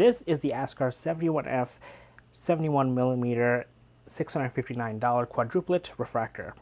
This is the Askar 71F 71mm $659 quadruplet refractor.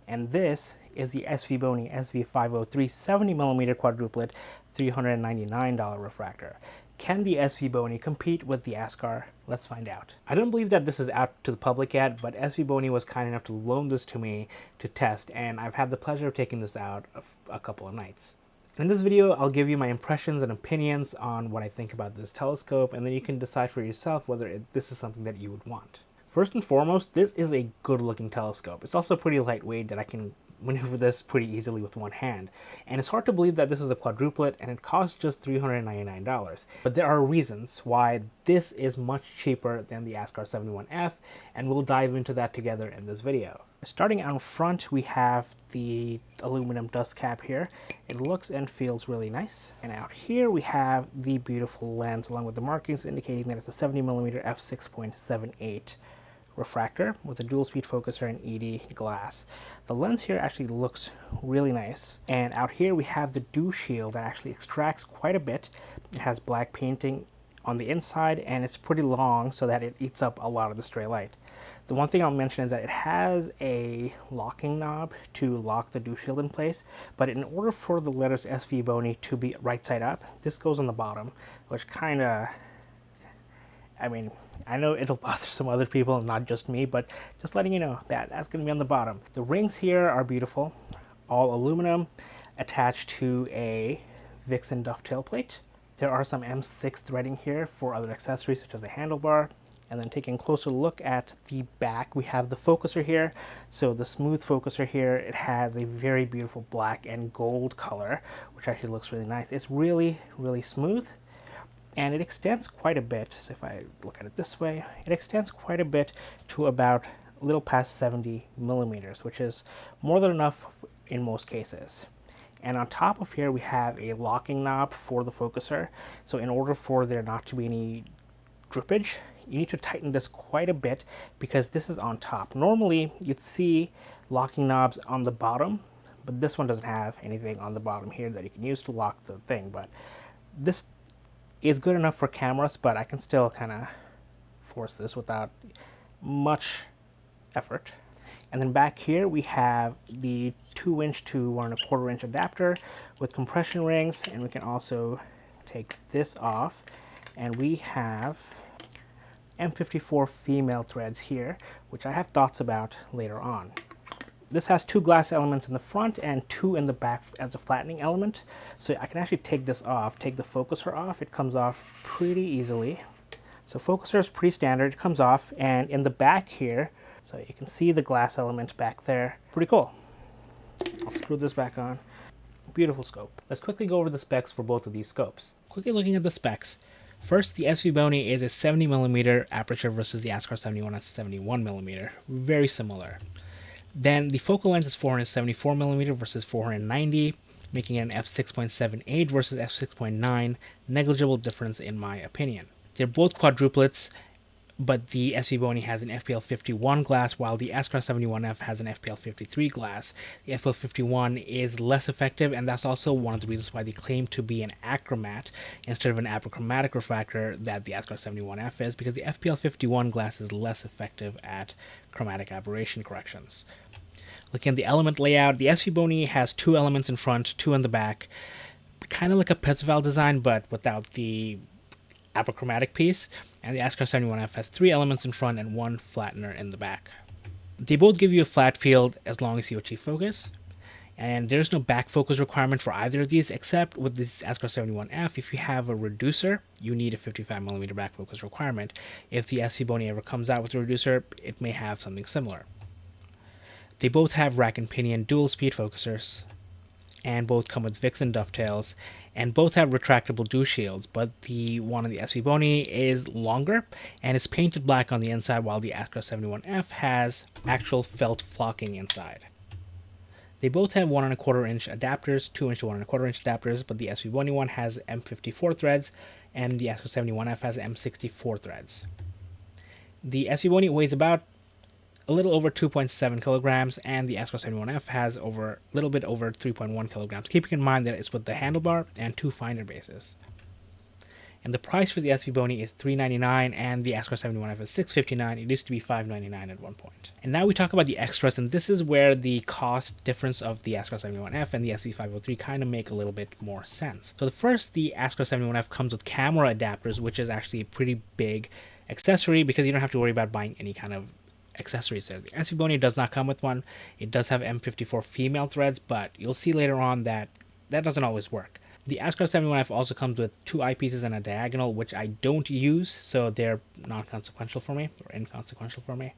And this is the Svbony SV503 70mm quadruplet $399 refractor. Can the Svbony compete with the Askar? Let's find out. I don't believe that this is out to the public yet, but Svbony was kind enough to loan this to me to test, and I've had the pleasure of taking this out a couple of nights. In this video, I'll give you my impressions and opinions on what I think about this telescope, and then you can decide for yourself whether this is something that you would want. First and foremost, this is a good looking telescope. It's also pretty lightweight that I can maneuver this pretty easily with one hand. And it's hard to believe that this is a quadruplet and it costs just $399. But there are reasons why this is much cheaper than the Askar 71F, and we'll dive into that together in this video. Starting out front, we have the aluminum dust cap here. It looks and feels really nice. And out here we have the beautiful lens along with the markings indicating that it's a 70mm f6.78 refractor with a dual speed focuser and ED glass. The lens here actually looks really nice. And out here we have the dew shield that actually extracts quite a bit. It has black painting on the inside and it's pretty long so that it eats up a lot of the stray light. The one thing I'll mention is that it has a locking knob to lock the dew shield in place, but in order for the letters Svbony to be right side up, this goes on the bottom, which kind of, I mean, I know it'll bother some other people, not just me, but just letting you know that that's going to be on the bottom. The rings here are beautiful, all aluminum, attached to a Vixen dovetail plate. There are some M6 threading here for other accessories such as a handlebar. And then taking a closer look at the back, we have the focuser here. So the smooth focuser here, it has a very beautiful black and gold color, which actually looks really nice. It's really, really smooth. And it extends quite a bit. So if I look at it this way, it extends quite a bit to about a little past 70mm, which is more than enough in most cases. And on top of here, we have a locking knob for the focuser. So in order for there not to be any drippage, you need to tighten this quite a bit because this is on top. Normally, you'd see locking knobs on the bottom, but this one doesn't have anything on the bottom here that you can use to lock the thing. But this is good enough for cameras, but I can still kind of force this without much effort. And then back here we have the 2" to 1 1/4" adapter with compression rings, and we can also take this off, and we have M54 female threads here, which I have thoughts about later on. This has 2 glass elements in the front and 2 in the back as a flattening element. So I can actually take this off, take the focuser off. It comes off pretty easily. So focuser is pretty standard, it comes off, and in the back here, so you can see the glass element back there. Pretty cool. I'll screw this back on. Beautiful scope. Let's quickly go over the specs for both of these scopes. Quickly looking at the specs. First, the Svbony is a 70mm aperture versus the Askar 71 at 71mm. Very similar. Then the focal length is 474mm versus 490, making it an f6.78 versus f6.9. Negligible difference in my opinion. They're both quadruplets, but the Svbony has an FPL 51 glass while the Askar 71F has an FPL 53 glass. The FPL 51 is less effective, and that's also one of the reasons why they claim to be an achromat instead of an achromatic refractor that the Askar 71F is, because the FPL 51 glass is less effective at chromatic aberration corrections. Looking at the element layout, the Svbony has 2 elements in front, 2 in the back, kind of like a Percival design but without the apochromatic piece, and the Askar 71F has 3 elements in front and 1 flattener in the back. They both give you a flat field as long as you achieve focus, and there's no back focus requirement for either of these, except with this Askar 71F, if you have a reducer, you need a 55mm back focus requirement. If the Svbony ever comes out with a reducer, it may have something similar. They both have rack and pinion dual speed focusers, and both come with Vixen dovetails, and both have retractable dew shields, but the one on the Svbony is longer and is painted black on the inside, while the Askar 71F has actual felt flocking inside. They both have 1 1/4" adapters, 2" to 1 1/4" adapters, but the Svbony one has M54 threads and the Askar 71F has M64 threads. The Svbony weighs about a little over 2.7 kilograms, and the Askar 71F has a little bit over 3.1 kilograms, keeping in mind that it's with the handlebar and 2 finder bases. And the price for the Svbony is $399 and the Askar 71F is $659. It used to be $599 at one point. And now we talk about the extras, and this is where the cost difference of the Askar 71F and the SV503 kind of make a little bit more sense. So the first, the Askar 71F comes with camera adapters, which is actually a pretty big accessory because you don't have to worry about buying any kind of accessories there. The Svbony does not come with one. It does have M54 female threads, but you'll see later on that that doesn't always work. The Askar 71F also comes with 2 eyepieces and a diagonal, which I don't use, so they're non-consequential for me, or inconsequential for me.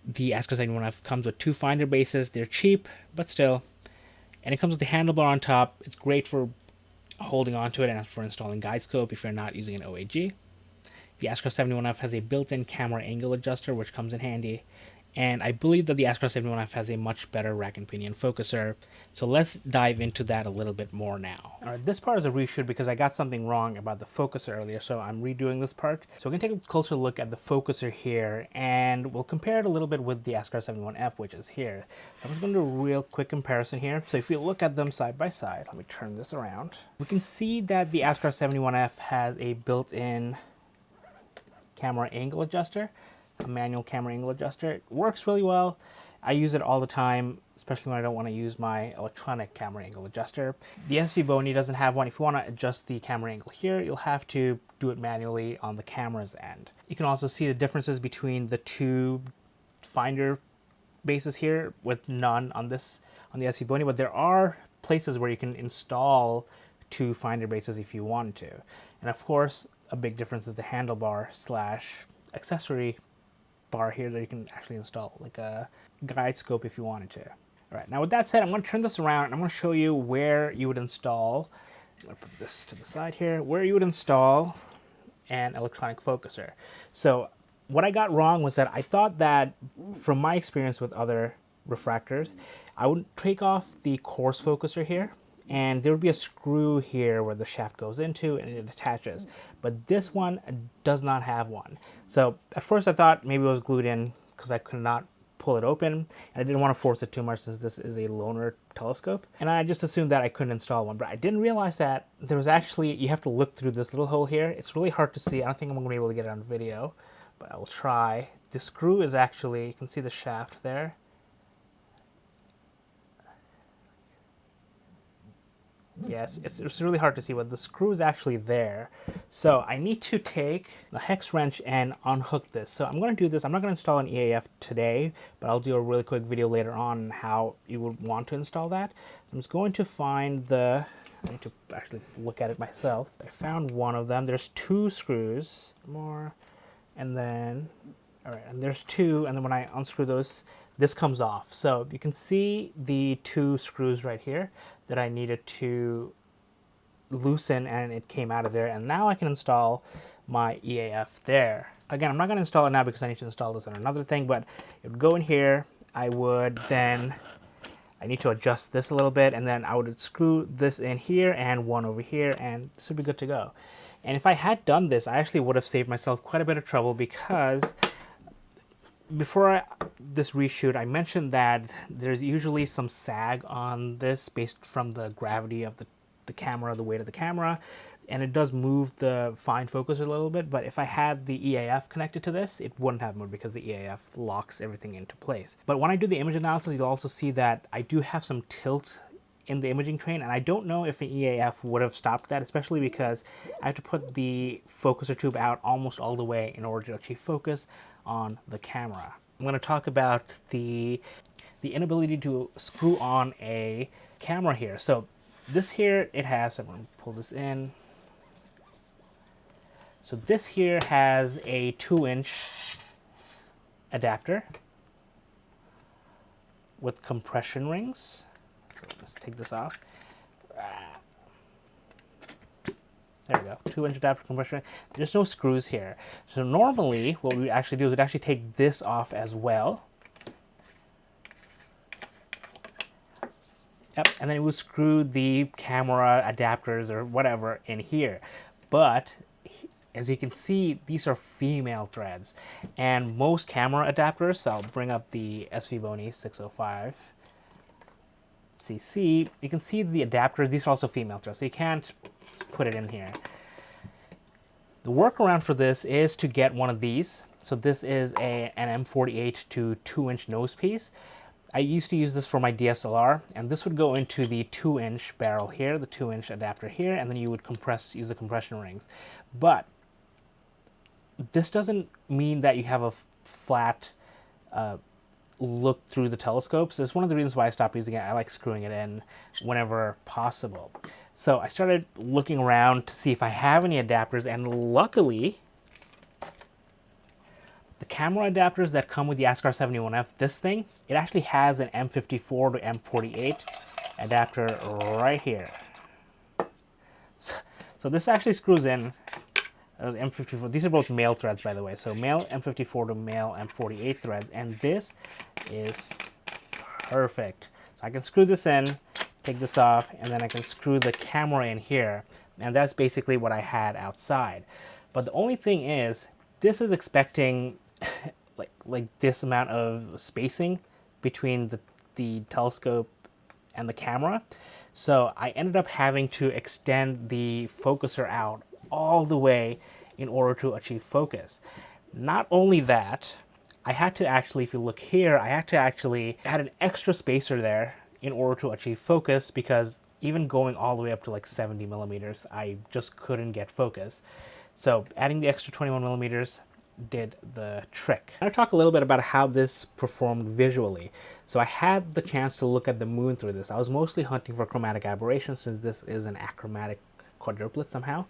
The Askar 71F comes with 2 finder bases. They're cheap, but still. And it comes with the handlebar on top. It's great for holding onto it and for installing guide scope if you're not using an OAG. The Askar 71F has a built-in camera angle adjuster, which comes in handy. And I believe that the Askar 71F has a much better rack and pinion focuser. So let's dive into that a little bit more now. All right, this part is a reshoot because I got something wrong about the focuser earlier, so I'm redoing this part. So we're going to take a closer look at the focuser here, and we'll compare it a little bit with the Askar 71F, which is here. So I'm just going to do a real quick comparison here. So if you look at them side by side, let me turn this around. We can see that the Askar 71F has a built-in camera angle adjuster, a manual camera angle adjuster. It works really well. I use it all the time, especially when I don't want to use my electronic camera angle adjuster. The Svbony doesn't have one. If you want to adjust the camera angle here, you'll have to do it manually on the camera's end. You can also see the differences between the 2 finder bases here with none on the Svbony, but there are places where you can install 2 finder bases if you want to. And of course, a big difference is the handlebar / accessory bar here that you can actually install, like a guide scope if you wanted to. All right, now with that said, I'm going to turn this around and I'm going to show you where you would install, I'm going to put this to the side here, where you would install an electronic focuser. So what I got wrong was that I thought that, from my experience with other refractors, I would take off the coarse focuser here, and there would be a screw here where the shaft goes into and it attaches. But this one does not have one. So at first I thought maybe it was glued in because I could not pull it open, and I didn't want to force it too much since this is a loaner telescope. And I just assumed that I couldn't install one, but I didn't realize that there was actually, you have to look through this little hole here. It's really hard to see. I don't think I'm going to be able to get it on video, but I will try. The screw is actually, you can see the shaft there. Yes, it's really hard to see, but the screw is actually there. So I need to take the hex wrench and unhook this. So I'm going to do this. I'm not going to install an EAF today, but I'll do a really quick video later on how you would want to install that. I'm just going to find I need to actually look at it myself. I found one of them. There's 2 screws, more, and then, all right, and there's 2, and then when I unscrew those, this comes off. So you can see the 2 screws right here that I needed to loosen, and it came out of there. And now I can install my EAF there. Again, I'm not going to install it now because I need to install this on another thing, but it would go in here. I need to adjust this a little bit, and then I would screw this in here and one over here, and this would be good to go. And if I had done this, I actually would have saved myself quite a bit of trouble, because before this reshoot, I mentioned that there's usually some sag on this based from the gravity of the camera, the weight of the camera, and it does move the fine focus a little bit. But if I had the EAF connected to this, it wouldn't have moved because the EAF locks everything into place. But when I do the image analysis, you'll also see that I do have some tilt in the imaging train, and I don't know if an EAF would have stopped that, especially because I have to put the focuser tube out almost all the way in order to achieve focus on the camera. I'm going to talk about the inability to screw on a camera here. So this here, I'm going to pull this in. So this here has a 2-inch adapter with compression rings. So let's take this off. There we go, 2-inch adapter compression. There's no screws here. So normally what we actually do is we'd actually take this off as well. Yep, and then we would screw the camera adapters or whatever in here. But as you can see, these are female threads. And most camera adapters, so I'll bring up the Svbony 605 CC, you can see the adapters, these are also female threads, so you can't put it in here. The workaround for this is to get one of these. So this is an M48 to 2-inch nose piece. I used to use this for my DSLR, and this would go into the 2-inch barrel here, the 2-inch adapter here, and then you would use the compression rings. But this doesn't mean that you have a flat look through the telescopes. That's one of the reasons why I stopped using it. I like screwing it in whenever possible. So I started looking around to see if I have any adapters, and luckily, the camera adapters that come with the Askar 71F, this thing, it actually has an M54 to M48 adapter right here. So this actually screws in M54. These are both male threads, by the way. So male M54 to male M48 threads, and this is perfect. So I can screw this in, take this off, and then I can screw the camera in here, and that's basically what I had outside. But the only thing is, this is expecting like this amount of spacing between the telescope and the camera. So I ended up having to extend the focuser out all the way in order to achieve focus. Not only that, I had to actually, if you look here, I had to actually add an extra spacer there in order to achieve focus, because even going all the way up to like 70 millimeters, I just couldn't get focus. So adding the extra 21 millimeters did the trick. I'm going to talk a little bit about how this performed visually. So I had the chance to look at the moon through this. I was mostly hunting for chromatic aberrations, since this is an achromatic quadruplet somehow.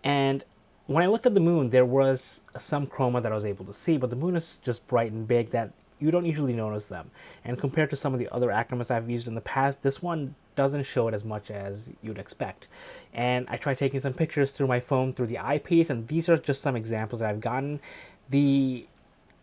And when I looked at the moon, there was some chroma that I was able to see, but the moon is just bright and big that you don't usually notice them. And compared to some of the other achromats I've used in the past, this one doesn't show it as much as you'd expect. And I tried taking some pictures through my phone through the eyepiece, and these are just some examples that I've gotten. The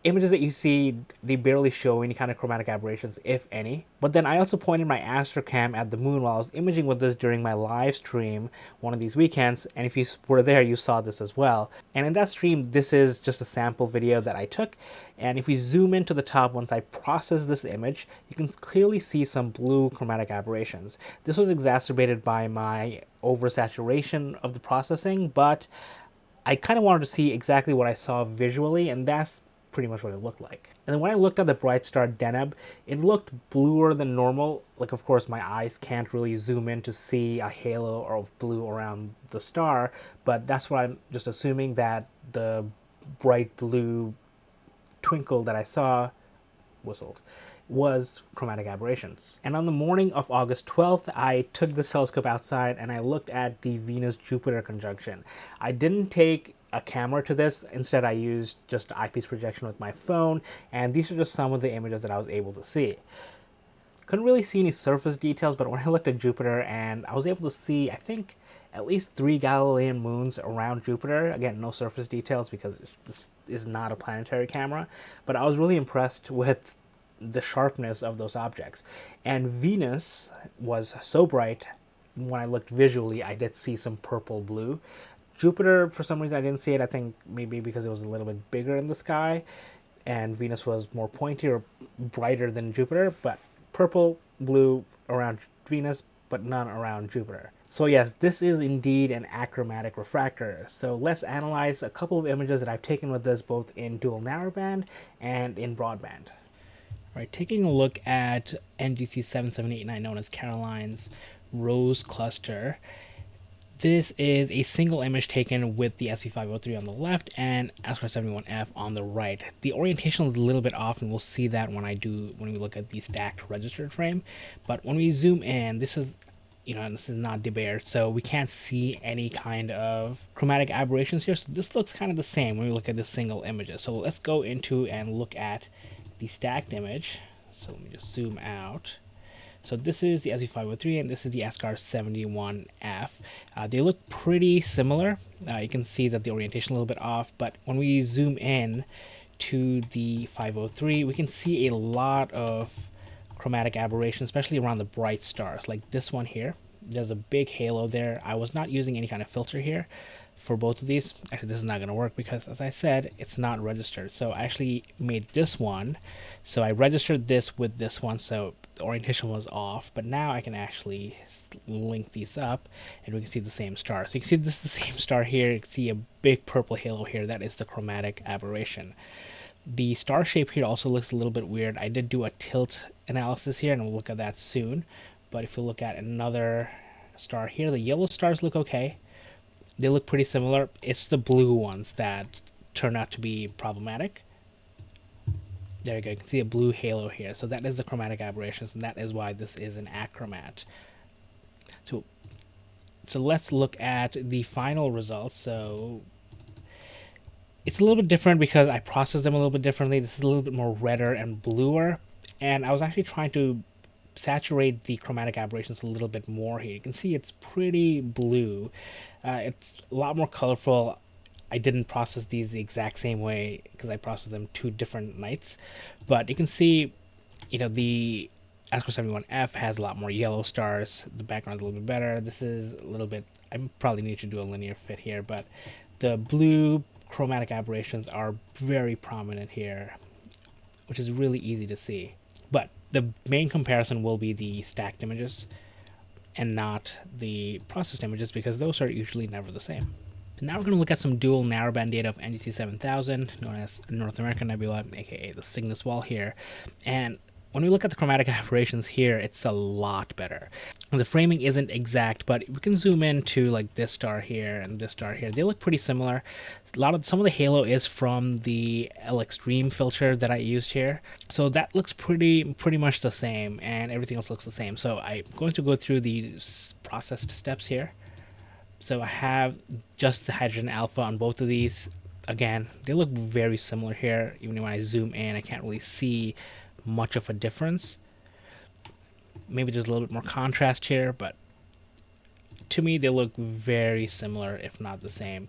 images that you see, they barely show any kind of chromatic aberrations, if any. But then I also pointed my Astrocam at the moon while I was imaging with this during my live stream one of these weekends, and if you were there, you saw this as well. And in that stream, this is just a sample video that I took, and if we zoom into the top, once I process this image, you can clearly see some blue chromatic aberrations. This was exacerbated by my oversaturation of the processing, but I kind of wanted to see exactly what I saw visually, and that's pretty much what it looked like. And then when I looked at the bright star Deneb, it looked bluer than normal. Like, of course, my eyes can't really zoom in to see a halo of blue around the star, but that's what I'm just assuming, that the bright blue twinkle that I saw was chromatic aberrations. And on the morning of August 12th, I took this telescope outside and I looked at the Venus-Jupiter conjunction. I didn't take a camera to this. Instead, I used just eyepiece projection with my phone, and these are just some of the images that I was able to see. Couldn't really see any surface details, but when I looked at Jupiter, and I was able to see, I think, at least 3 Galilean moons around Jupiter. Again, no surface details because this is not a planetary camera, but I was really impressed with the sharpness of those objects. And Venus was so bright, when I looked visually, I did see some purple blue. Jupiter, for some reason, I didn't see it. I think maybe because it was a little bit bigger in the sky, and Venus was more pointy or brighter than Jupiter, but purple, blue around Venus, but none around Jupiter. So yes, this is indeed an achromatic refractor. So let's analyze a couple of images that I've taken with this, both in dual narrowband and in broadband. Right, taking a look at NGC 7789, known as Caroline's Rose Cluster. This is a single image taken with the SV503 on the left and Askar 71F on the right. The orientation is a little bit off, and we'll see that when we look at the stacked registered frame. But when we zoom in, this is, this is not debated, so we can't see any kind of chromatic aberrations here. So this looks kind of the same when we look at the single images. So let's go into and look at the stacked image. So let me just zoom out. So this is the SV503 and this is the Askar 71F. They look pretty similar. You can see that the orientation is a little bit off, but when we zoom in to the 503, we can see a lot of chromatic aberration, especially around the bright stars, like this one here. There's a big halo there. I was not using any kind of filter here, for both of these. Actually, this is not going to work because, as I said, it's not registered. So I actually made this one. So I registered this with this one, so the orientation was off. But now I can actually link these up, and we can see the same star. So you can see this is the same star here. You can see a big purple halo here. That is the chromatic aberration. The star shape here also looks a little bit weird. I did do a tilt analysis here, and we'll look at that soon. But if you look at another star here, the yellow stars look okay. They look pretty similar. It's the blue ones that turn out to be problematic. There you go. You can see a blue halo here. So that is the chromatic aberrations, and that is why this is an achromat. So let's look at the final results. So it's a little bit different because I processed them a little bit differently. This is a little bit more redder and bluer, and I was actually trying to saturate the chromatic aberrations a little bit more here. You can see it's pretty blue. It's a lot more colorful. I didn't process these the exact same way because I processed them 2 different nights, but you can see, you know, the Askar 71F has a lot more yellow stars. The background's a little bit better. This is a little bit, I probably need to do a linear fit here, but the blue chromatic aberrations are very prominent here, which is really easy to see. But the main comparison will be the stacked images and not the processed images, because those are usually never the same. So now we're going to look at some dual narrowband data of NGC 7000, known as North American Nebula, aka the Cygnus Wall here. And when we look at the chromatic aberrations here, it's a lot better. The framing isn't exact, but we can zoom in to like this star here and this star here. They look pretty similar. Some of the halo is from the L Extreme filter that I used here. So that looks pretty much the same, and everything else looks the same. So I'm going to go through the processed steps here. So I have just the hydrogen alpha on both of these. Again, they look very similar here. Even when I zoom in, I can't really see much of a difference. Maybe there's a little bit more contrast here, but to me they look very similar, if not the same.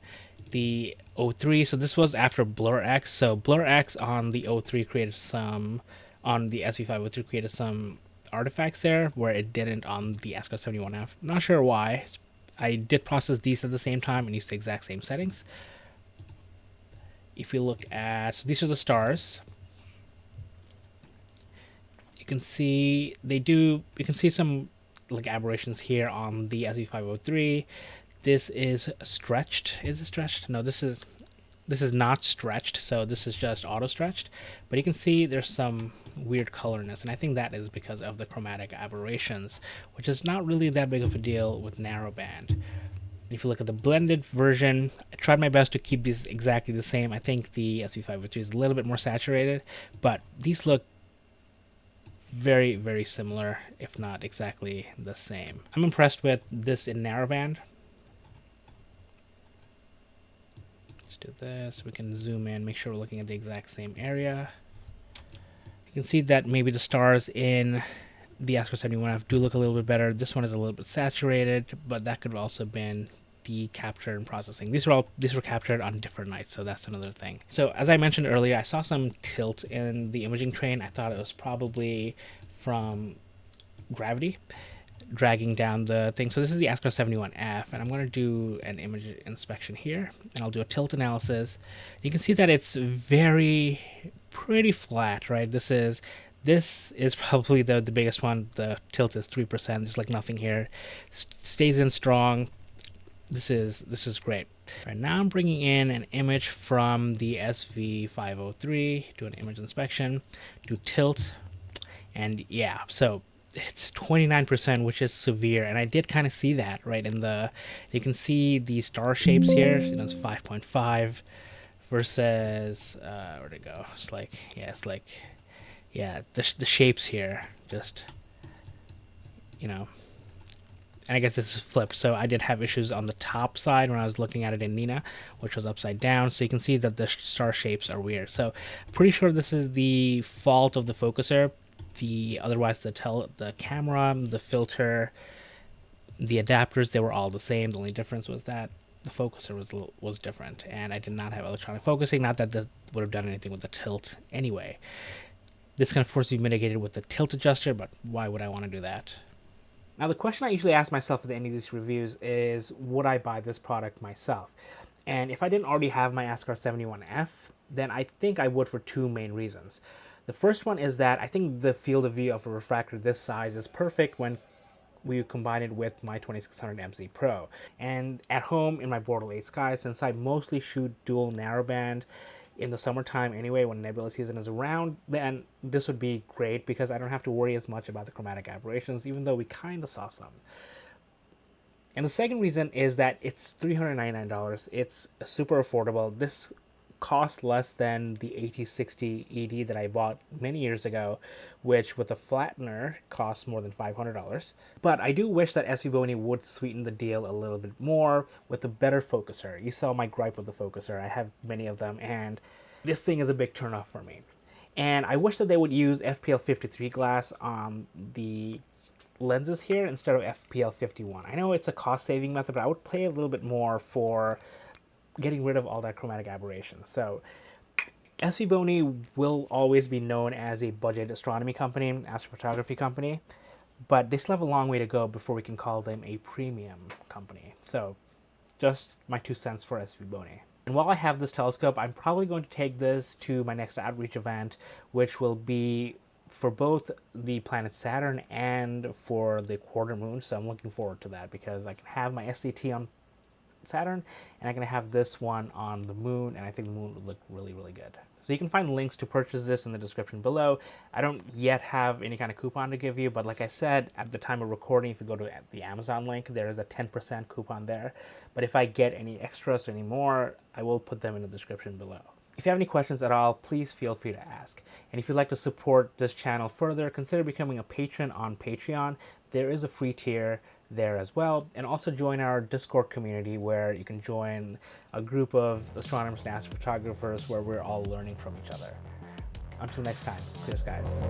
The O3, so this was after Blur X. So Blur X on the O3 created some, on the SV503 created some artifacts there where it didn't on the Askar 71F. I'm not sure why. I did process these at the same time and used the exact same settings. If you look at, so these are the stars. You can see you can see some like aberrations here on the SV503. This is stretched. Is it stretched? No, this is not stretched, so this is just auto stretched. But you can see there's some weird colorness, and I think that is because of the chromatic aberrations, which is not really that big of a deal with narrowband. If you look at the blended version, I tried my best to keep these exactly the same. I think the SV503 is a little bit more saturated, but these look very, very similar, if not exactly the same. I'm impressed with this in narrowband. Let's do this. We can zoom in, make sure we're looking at the exact same area. You can see that maybe the stars in the Askar 71F do look a little bit better. This one is a little bit saturated, but that could have also been the capture and processing. These were captured on different nights, so that's another thing. So as I mentioned earlier, I saw some tilt in the imaging train. I thought it was probably from gravity dragging down the thing. So this is the Askar 71F, and I'm going to do an image inspection here, and I'll do a tilt analysis. You can see that it's pretty flat, right? This is probably the biggest one. The tilt is 3%. There's like nothing here. Stays in strong. This is great. Right now I'm bringing in an image from the SV503, do an image inspection, do tilt, and yeah, so it's 29%, which is severe, and I did kind of see that, right? You can see the star shapes here, it's 5.5 versus, where'd it go? The shapes here, just, and I guess this is flipped, so I did have issues on the top side when I was looking at it in Nina, which was upside down, so you can see that the star shapes are weird. So I'm pretty sure this is the fault of the focuser. Otherwise the camera, the filter, the adapters, they were all the same. The only difference was that the focuser was different, and I did not have electronic focusing. Not that that would have done anything with the tilt anyway. This can of course be mitigated with the tilt adjuster, but why would I want to do that? Now, the question I usually ask myself at the end of these reviews is, would I buy this product myself? And if I didn't already have my Askar 71F, then I think I would for two main reasons. The first one is that I think the field of view of a refractor this size is perfect when we combine it with my 2600 MZ Pro. And at home in my Bortle 8 sky, since I mostly shoot dual narrowband in the summertime anyway, when nebula season is around, then this would be great because I don't have to worry as much about the chromatic aberrations, even though we kind of saw some. And the second reason is that it's $399. It's super affordable. This costs less than the AT60 ED that I bought many years ago, which with a flattener costs more than $500. But I do wish that Svbony would sweeten the deal a little bit more with a better focuser. You saw my gripe with the focuser. I have many of them, and this thing is a big turnoff for me. And I wish that they would use FPL 53 glass on the lenses here instead of FPL 51. I know it's a cost-saving method, but I would pay a little bit more for getting rid of all that chromatic aberration. So Svbony will always be known as a budget astronomy company, astrophotography company, but they still have a long way to go before we can call them a premium company. So just my 2 cents for Svbony. And while I have this telescope, I'm probably going to take this to my next outreach event, which will be for both the planet Saturn and for the quarter moon. So I'm looking forward to that because I can have my SCT on Saturn and I'm going to have this one on the moon, and I think the moon would look really, really good. So you can find links to purchase this in the description below. I don't yet have any kind of coupon to give you, but like I said, at the time of recording, if you go to the Amazon link, there is a 10% coupon there. But if I get any extras or any more, I will put them in the description below. If you have any questions at all, please feel free to ask. And if you'd like to support this channel further, consider becoming a patron on Patreon. There is a free tier there as well. And also join our Discord community where you can join a group of astronomers and astrophotographers where we're all learning from each other. Until next time, cheers guys.